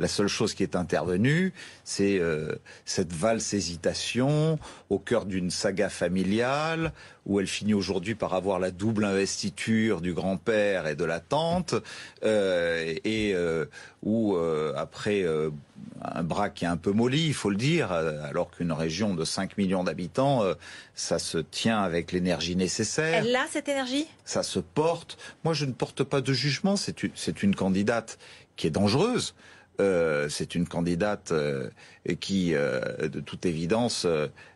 La seule chose qui est intervenue, c'est cette valse hésitation au cœur d'une saga familiale où elle finit aujourd'hui par avoir la double investiture du grand-père et de la tante, où après un bras qui est un peu molli, il faut le dire, alors qu'une région de 5 millions d'habitants, ça se tient avec l'énergie nécessaire. Elle a cette énergie ? Ça se porte. Moi, je ne porte pas de jugement. C'est une candidate qui est dangereuse. C'est une candidate qui, de toute évidence,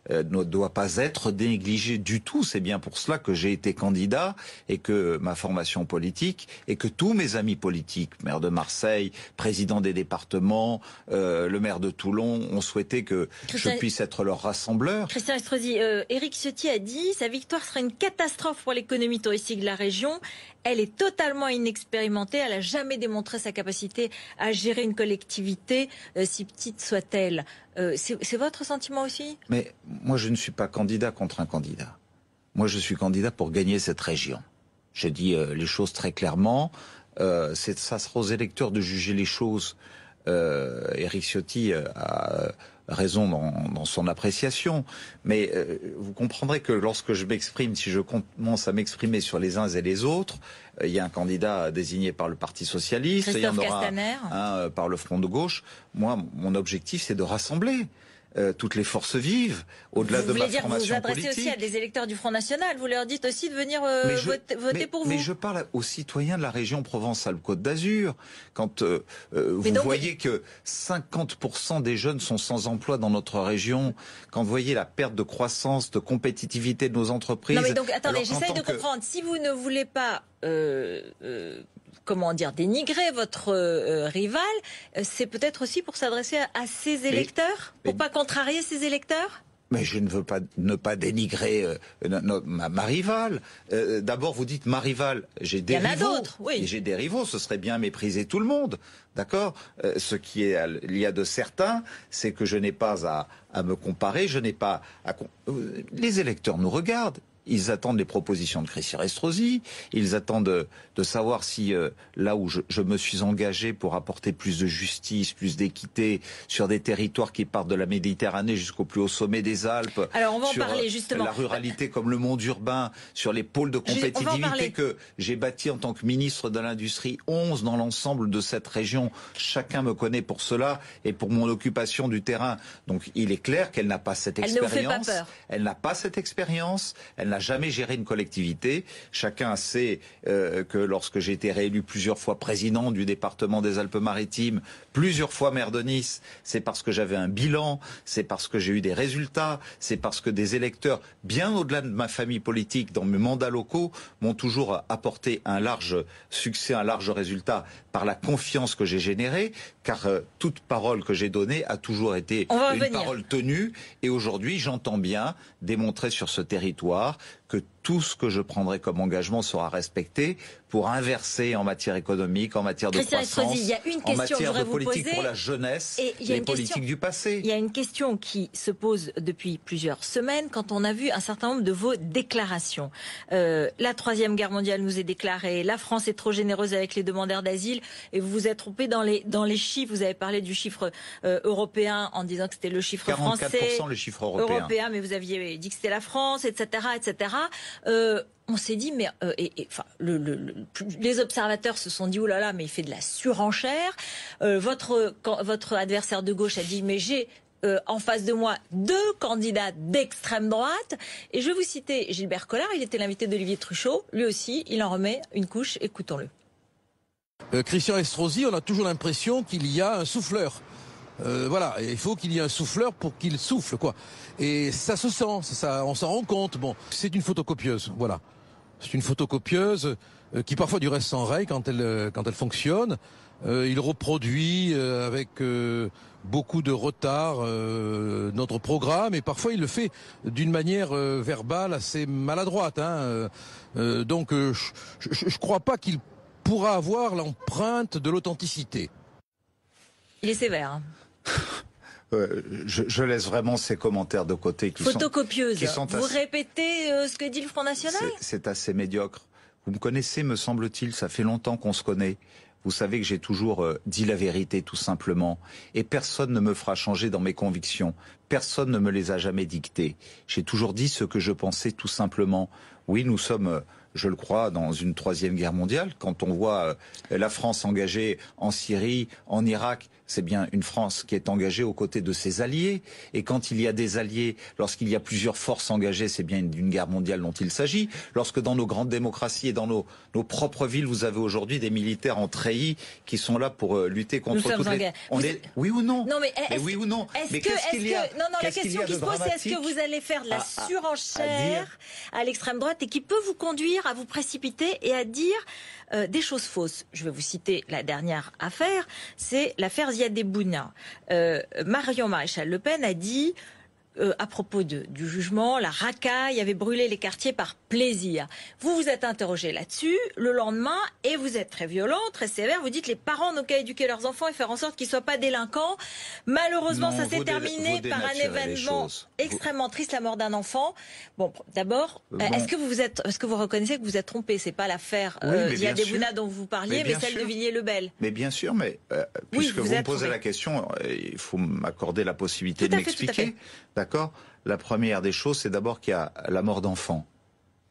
ne doit pas être négligée du tout. C'est bien pour cela que j'ai été candidat et que ma formation politique et que tous mes amis politiques, maire de Marseille, président des départements, le maire de Toulon, ont souhaité que je puisse être leur rassembleur. Christian Estrosi, Éric Ciotti a dit « Sa victoire sera une catastrophe pour l'économie touristique de la région. Elle est totalement inexpérimentée. Elle n'a jamais démontré sa capacité à gérer une collectivité, si petite soit-elle. » C'est votre sentiment aussi ? Mais moi, je ne suis pas candidat contre un candidat. Moi, je suis candidat pour gagner cette région. J'ai dit les choses très clairement. Ça sera aux électeurs de juger les choses. Éric Ciotti a raison dans son appréciation, mais vous comprendrez que lorsque je m'exprime, si je commence à m'exprimer sur les uns et les autres, il y a un candidat désigné par le Parti Socialiste, il y en aura un par le Front de Gauche. Moi, mon objectif, c'est de rassembler toutes les forces vives, au-delà de ma formation politique. Vous vous adressez aussi à des électeurs du Front National, vous leur dites aussi de venir voter pour vous. Mais je parle aux citoyens de la région Provence-Alpes-Côte d'Azur. Quand vous voyez que 50% des jeunes sont sans emploi dans notre région, quand vous voyez la perte de croissance, de compétitivité de nos entreprises... Non mais donc, attendez, j'essaye de comprendre. Si vous ne voulez pas... comment dire, dénigrer votre rival, c'est peut-être aussi pour s'adresser à ses électeurs, pour pas contrarier ses électeurs ? Mais je ne veux pas dénigrer ma rivale. D'abord, vous dites ma rivale. J'ai des rivaux. Il y en a d'autres, oui. J'ai des rivaux, ce serait bien mépriser tout le monde. D'accord ? Ce qui est, il y a de certains, c'est que je n'ai pas à me comparer, je n'ai pas à... Les électeurs nous regardent. Ils attendent les propositions de Christian Estrosi, ils attendent de savoir si là où je me suis engagé pour apporter plus de justice, plus d'équité sur des territoires qui partent de la Méditerranée jusqu'au plus haut sommet des Alpes, alors on va en parler justement. La ruralité comme le monde urbain, sur les pôles de compétitivité que j'ai bâti en tant que ministre de l'Industrie, 11 dans l'ensemble de cette région. Chacun me connaît pour cela et pour mon occupation du terrain. Donc il est clair qu'elle n'a pas cette expérience. Elle ne vous fait pas peur. Elle n'a pas cette expérience. Elle n'a jamais géré une collectivité. Chacun sait que lorsque j'ai été réélu plusieurs fois président du département des Alpes-Maritimes, plusieurs fois maire de Nice, c'est parce que j'avais un bilan, c'est parce que j'ai eu des résultats, c'est parce que des électeurs, bien au-delà de ma famille politique, dans mes mandats locaux, m'ont toujours apporté un large succès, un large résultat par la confiance que j'ai générée, car toute parole que j'ai donnée a toujours été une parole tenue. Et aujourd'hui, j'entends bien démontrer sur ce territoire que tout ce que je prendrai comme engagement sera respecté pour inverser en matière économique, en matière de croissance, en matière de politique pour la jeunesse, les politiques du passé. Il y a une question qui se pose depuis plusieurs semaines quand on a vu un certain nombre de vos déclarations. La Troisième Guerre mondiale nous est déclarée, la France est trop généreuse avec les demandeurs d'asile, et vous vous êtes trompé dans les chiffres. Vous avez parlé du chiffre européen en disant que c'était le chiffre 44% français, les chiffres européens, mais vous aviez dit que c'était la France, etc., etc. On s'est dit, mais les observateurs se sont dit, oh là là, mais il fait de la surenchère. Votre adversaire de gauche a dit, mais j'ai en face de moi deux candidats d'extrême droite. Et je vais vous citer Gilbert Collard, il était l'invité d'Olivier Truchot. Lui aussi, il en remet une couche. Écoutons-le. Christian Estrosi, on a toujours l'impression qu'il y a un souffleur. Voilà, il faut qu'il y ait un souffleur pour qu'il souffle, quoi. Et ça se sent, on s'en rend compte. Bon, c'est une photocopieuse, voilà. C'est une photocopieuse qui parfois du reste s'enraye quand elle fonctionne. Il reproduit avec beaucoup de retard notre programme et parfois il le fait d'une manière verbale assez maladroite. Donc je crois pas qu'il pourra avoir l'empreinte de l'authenticité. Il est sévère. Hein. Je laisse vraiment ces commentaires de côté photocopieuse. Vous répétez ce que dit le Front National ? C'est assez médiocre. Vous me connaissez, me semble-t-il, ça fait longtemps qu'on se connaît. vous savez que j'ai toujours dit la vérité tout simplement. Et personne ne me fera changer dans mes convictions. Personne ne me les a jamais dictées. J'ai toujours dit ce que je pensais tout simplement. Oui, nous sommes, je le crois, dans une troisième guerre mondiale. Quand on voit la France engagée en Syrie, en Irak, c'est bien une France qui est engagée aux côtés de ses alliés. Et quand il y a des alliés, lorsqu'il y a plusieurs forces engagées, c'est bien d'une guerre mondiale dont il s'agit. Lorsque dans nos grandes démocraties et dans nos propres villes, vous avez aujourd'hui des militaires en treillis qui sont là pour lutter contre toutes les... Oui ou non? Non, mais oui ou non? Mais qu'est-ce qu'il y a? Non, la question qui se pose, c'est est-ce que vous allez faire de la surenchère à l'extrême droite et qui peut vous conduire à vous précipiter et à dire des choses fausses. Je vais vous citer la dernière affaire, c'est l'affaire Ziad Bouna. Marion Maréchal Le Pen a dit à propos du jugement, la racaille avait brûlé les quartiers par plaisir. Vous vous êtes interrogé là-dessus le lendemain et vous êtes très violent, très sévère. Vous dites les parents n'ont qu'à éduquer leurs enfants et faire en sorte qu'ils ne soient pas délinquants. Malheureusement, ça s'est terminé par un événement extrêmement triste, la mort d'un enfant. Bon, d'abord, est-ce que vous reconnaissez que vous êtes trompé? C'est pas l'affaire Ziad Bouna dont vous parliez, mais celle de Villiers-le-Bel. Mais bien sûr, mais puisque vous me posez la question, il faut m'accorder la possibilité de m'expliquer. D'accord. La première des choses, c'est d'abord qu'il y a la mort d'enfants.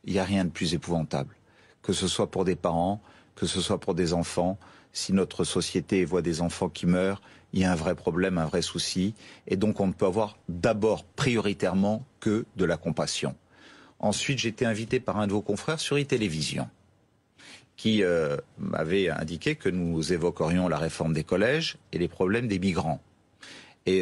Il n'y a rien de plus épouvantable. Que ce soit pour des parents, que ce soit pour des enfants. Si notre société voit des enfants qui meurent, il y a un vrai problème, un vrai souci. Et donc on ne peut avoir d'abord prioritairement que de la compassion. Ensuite, j'ai été invité par un de vos confrères sur e-télévision qui m'avait indiqué que nous évoquerions la réforme des collèges et les problèmes des migrants. Et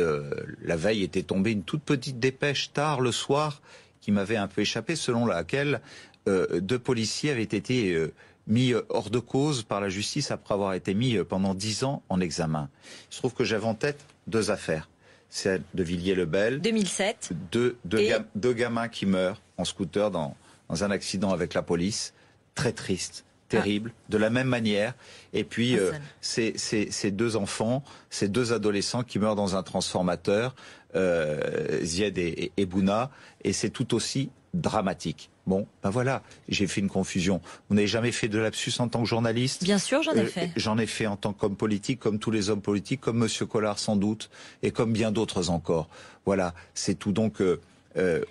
la veille était tombée une toute petite dépêche tard le soir qui m'avait un peu échappé, selon laquelle 2 policiers avaient été mis hors de cause par la justice après avoir été mis pendant 10 ans en examen. Il se trouve que j'avais en tête 2 affaires. Celle de Villiers-le-Bel. 2007. Deux gamins qui meurent en scooter dans un accident avec la police. Très triste. Terrible, de la même manière. Et puis, ces 2 enfants, ces 2 adolescents qui meurent dans un transformateur, Ziad et Bouna, et c'est tout aussi dramatique. Bon, ben voilà, j'ai fait une confusion. Vous n'avez jamais fait de lapsus en tant que journaliste? Bien sûr, j'en ai fait. J'en ai fait en tant qu'homme politique, comme tous les hommes politiques, comme Monsieur Collard sans doute, et comme bien d'autres encore. Voilà, c'est tout. Donc,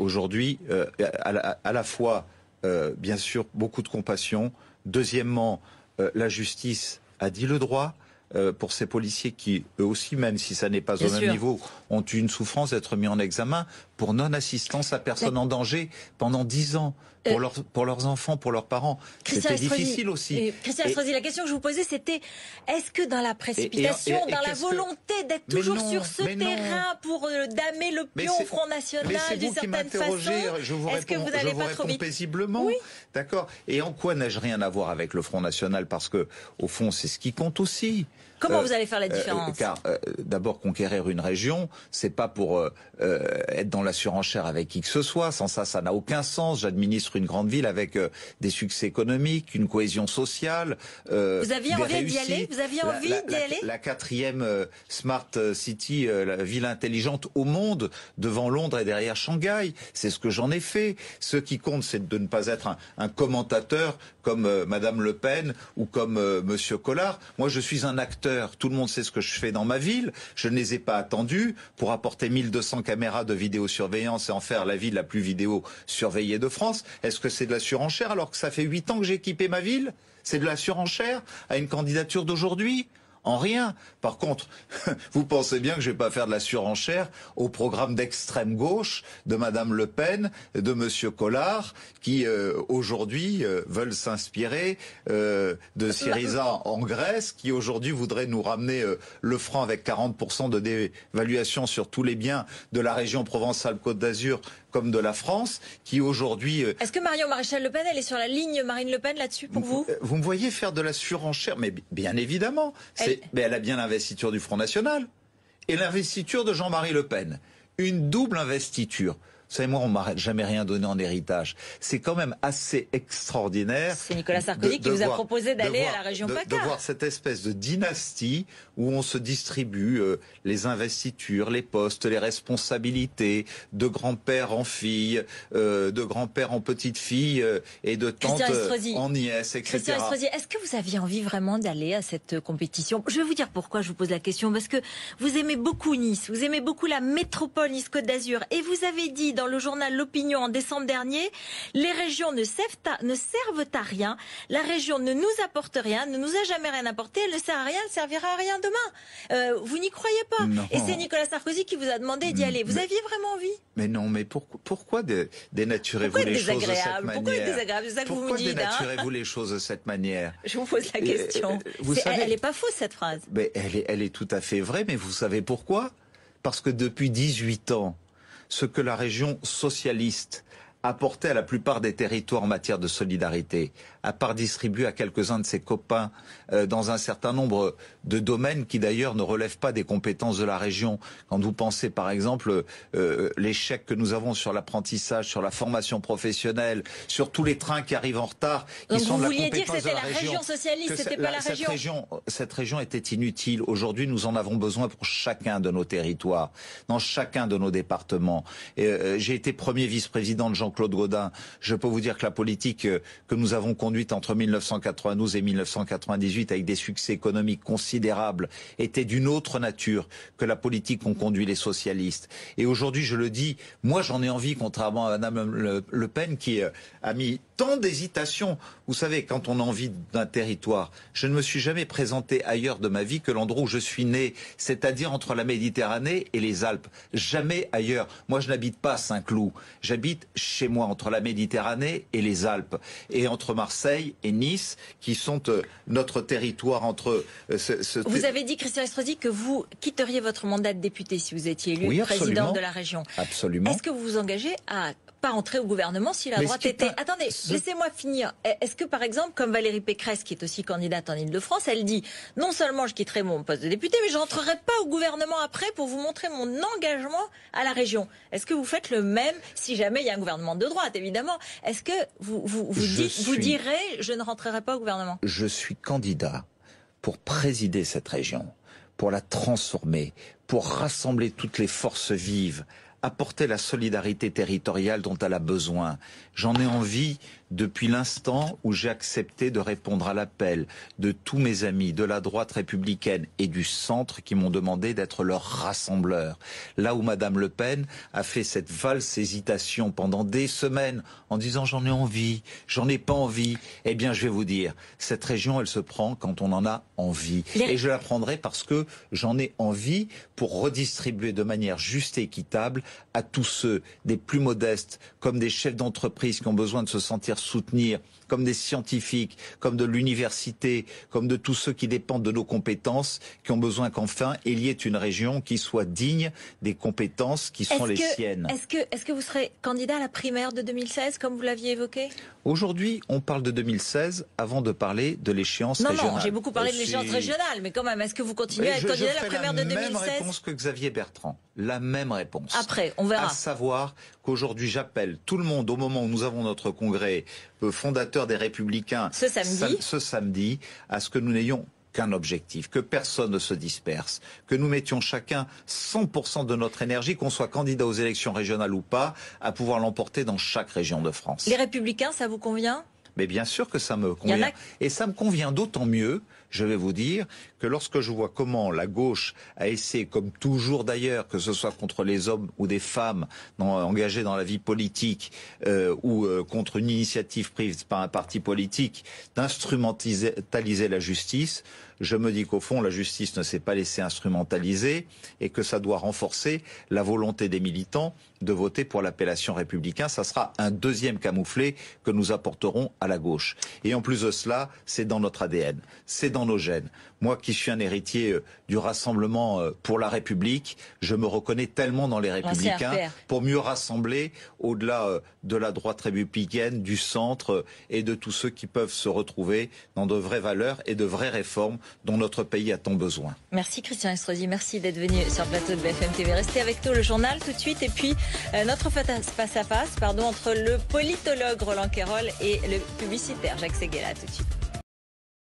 aujourd'hui, à la fois, bien sûr, beaucoup de compassion. Deuxièmement, la justice a dit le droit pour ces policiers qui, eux aussi, même si ça n'est pas au même niveau, ont eu une souffrance d'être mis en examen pour non-assistance à personne en danger pendant 10 ans. Pour leurs enfants, pour leurs parents. C'était difficile aussi. Christian Estrosi, la question que je vous posais, c'était est-ce que dans la précipitation, dans la volonté d'être toujours sur ce terrain pour damer le pion au Front National d'une certaine façon, est-ce que vous n'allez pas trop vite? Paisiblement. Oui. D'accord. Et en quoi n'ai-je rien à voir avec le Front National? Parce que, au fond, c'est ce qui compte aussi. Comment vous allez faire la différence? Car d'abord, conquérir une région, c'est pas pour être dans la surenchère avec qui que ce soit. Sans ça, ça n'a aucun sens. J'administre une grande ville avec des succès économiques, une cohésion sociale. Vous aviez envie d'y aller? Vous aviez envie d'y aller? La 4e Smart City, la ville intelligente au monde, devant Londres et derrière Shanghai. C'est ce que j'en ai fait. Ce qui compte, c'est de ne pas être un commentateur comme Madame Le Pen ou comme Monsieur Collard. Moi, je suis un acteur. Tout le monde sait ce que je fais dans ma ville. Je ne les ai pas attendus pour apporter 1200 caméras de vidéosurveillance et en faire la ville la plus vidéo surveillée de France. Est-ce que c'est de la surenchère alors que ça fait 8 ans que j'ai équipé ma ville? C'est de la surenchère à une candidature d'aujourd'hui? En rien. Par contre, vous pensez bien que je vais pas faire de la surenchère au programme d'extrême gauche de Madame Le Pen, de Monsieur Collard, qui aujourd'hui veulent s'inspirer de Syriza en Grèce, qui aujourd'hui voudrait nous ramener le franc avec 40% de dévaluation sur tous les biens de la région Provence-Alpes-Côte d'Azur comme de la France, qui aujourd'hui... Est-ce que Marion Maréchal Le Pen, elle est sur la ligne Marine Le Pen là-dessus pour vous? Vous me voyez faire de la surenchère, mais bien évidemment. Mais elle a bien l'investiture du Front National et l'investiture de Jean-Marie Le Pen. Une double investiture. Vous savez, moi, on m'a jamais rien donné en héritage. C'est quand même assez extraordinaire. C'est Nicolas Sarkozy qui vous a proposé d'aller à la région PACA. De voir cette espèce de dynastie où on se distribue les investitures, les postes, les responsabilités, de grand-père en fille, de grand-père en petite-fille et de tante en nièce, etc. Christian Estrosi, est-ce que vous aviez envie vraiment d'aller à cette compétition? Je vais vous dire pourquoi je vous pose la question. Parce que vous aimez beaucoup Nice, vous aimez beaucoup la métropole Nice-Côte d'Azur. Et vous avez dit dans le journal L'Opinion en décembre dernier, les régions ne servent à rien, la région ne nous apporte rien, ne nous a jamais rien apporté, elle ne sert à rien, elle ne servira à rien demain. Vous n'y croyez pas. Non. Et c'est Nicolas Sarkozy qui vous a demandé d'y aller. Vous aviez vraiment envie? Mais non, mais pourquoi dénaturez-vous les choses de cette manière? Pourquoi désagréable? C'est ça que vous me dites. Pourquoi dénaturez-vous les choses de cette manière? Je vous pose la question. Vous savez, elle n'est pas fausse, cette phrase. Mais elle est tout à fait vraie, mais vous savez pourquoi? Parce que depuis 18 ans, ce que la région socialiste apportait à la plupart des territoires en matière de solidarité, à part distribuer à quelques-uns de ses copains dans un certain nombre de domaines qui d'ailleurs ne relèvent pas des compétences de la région. Quand vous pensez par exemple l'échec que nous avons sur l'apprentissage, sur la formation professionnelle, sur tous les trains qui arrivent en retard, qui sont de la compétence de la région. Vous vouliez dire que c'était la région socialiste, c'était pas la région. Cette région était inutile. Aujourd'hui, nous en avons besoin pour chacun de nos territoires, dans chacun de nos départements. J'ai été premier vice-président de Jean-Claude Gaudin. Je peux vous dire que la politique que nous avons conduite entre 1992 et 1998 avec des succès économiques considérables était d'une autre nature que la politique qu'ont conduit les socialistes. Et aujourd'hui, je le dis, moi j'en ai envie, contrairement à Mme Le Pen qui a mis tant d'hésitation. Vous savez, quand on a envie d'un territoire, je ne me suis jamais présenté ailleurs de ma vie que l'endroit où je suis né, c'est-à-dire entre la Méditerranée et les Alpes. Jamais ailleurs. Moi, je n'habite pas à Saint-Cloud. J'habite chez moi, entre la Méditerranée et les Alpes. Et entre Marseille et Nice, qui sont notre territoire entre... Vous avez dit, Christian Estrosi, que vous quitteriez votre mandat de député si vous étiez élu président de la région. Absolument. Est-ce que vous vous engagez à pas entrer au gouvernement si la droite était... Attendez, laissez-moi finir. Est-ce que, par exemple, comme Valérie Pécresse, qui est aussi candidate en Ile-de-France, elle dit non seulement je quitterai mon poste de député, mais je n'entrerai pas au gouvernement après pour vous montrer mon engagement à la région. Est-ce que vous faites le même si jamais il y a un gouvernement de droite, évidemment? Est-ce que vous direz je ne rentrerai pas au gouvernement? Je suis candidat pour présider cette région, pour la transformer, pour rassembler toutes les forces vives, apporter la solidarité territoriale dont elle a besoin. J'en ai envie depuis l'instant où j'ai accepté de répondre à l'appel de tous mes amis de la droite républicaine et du centre qui m'ont demandé d'être leur rassembleur. Là où Madame Le Pen a fait cette valse hésitation pendant des semaines en disant j'en ai envie, j'en ai pas envie, eh bien je vais vous dire, cette région elle se prend quand on en a envie. Et je la prendrai parce que j'en ai envie pour redistribuer de manière juste et équitable à tous ceux des plus modestes comme des chefs d'entreprise qui ont besoin de se sentir soutenir, comme des scientifiques, comme de l'université, comme de tous ceux qui dépendent de nos compétences, qui ont besoin qu'enfin il y ait une région qui soit digne des compétences qui sont les siennes. Est-ce que vous serez candidat à la primaire de 2016, comme vous l'aviez évoqué? Aujourd'hui, on parle de 2016 avant de parler de l'échéance régionale. Non, j'ai beaucoup parlé de l'échéance régionale, mais quand même, est-ce que vous continuez à être candidat à la primaire de 2016? La même réponse que Xavier Bertrand. La même réponse. Après, on verra. À savoir qu'aujourd'hui, j'appelle tout le monde au moment où nous avons notre congrès fondateur des Républicains ce samedi, à ce que nous n'ayons qu'un objectif, que personne ne se disperse, que nous mettions chacun 100% de notre énergie, qu'on soit candidat aux élections régionales ou pas, à pouvoir l'emporter dans chaque région de France. Les Républicains, ça vous convient ? Mais bien sûr que ça me convient. Et ça me convient d'autant mieux, je vais vous dire, que lorsque je vois comment la gauche a essayé, comme toujours d'ailleurs, que ce soit contre les hommes ou des femmes engagés dans la vie politique ou contre une initiative prise par un parti politique, d'instrumentaliser la justice, je me dis qu'au fond, la justice ne s'est pas laissée instrumentaliser et que ça doit renforcer la volonté des militants de voter pour l'appellation républicain. Ça sera un deuxième camouflet que nous apporterons à la gauche. Et en plus de cela, c'est dans notre ADN. C'est dans dans nos gènes. Moi qui suis un héritier du Rassemblement pour la République, je me reconnais tellement dans les Républicains pour mieux rassembler au-delà de la droite républicaine, du centre et de tous ceux qui peuvent se retrouver dans de vraies valeurs et de vraies réformes dont notre pays a tant besoin. Merci Christian Estrosi, merci d'être venu sur le plateau de BFM TV. Restez avec nous, le journal tout de suite et puis notre face-à-face entre le politologue Roland Quérol et le publicitaire Jacques Séguéla tout de suite.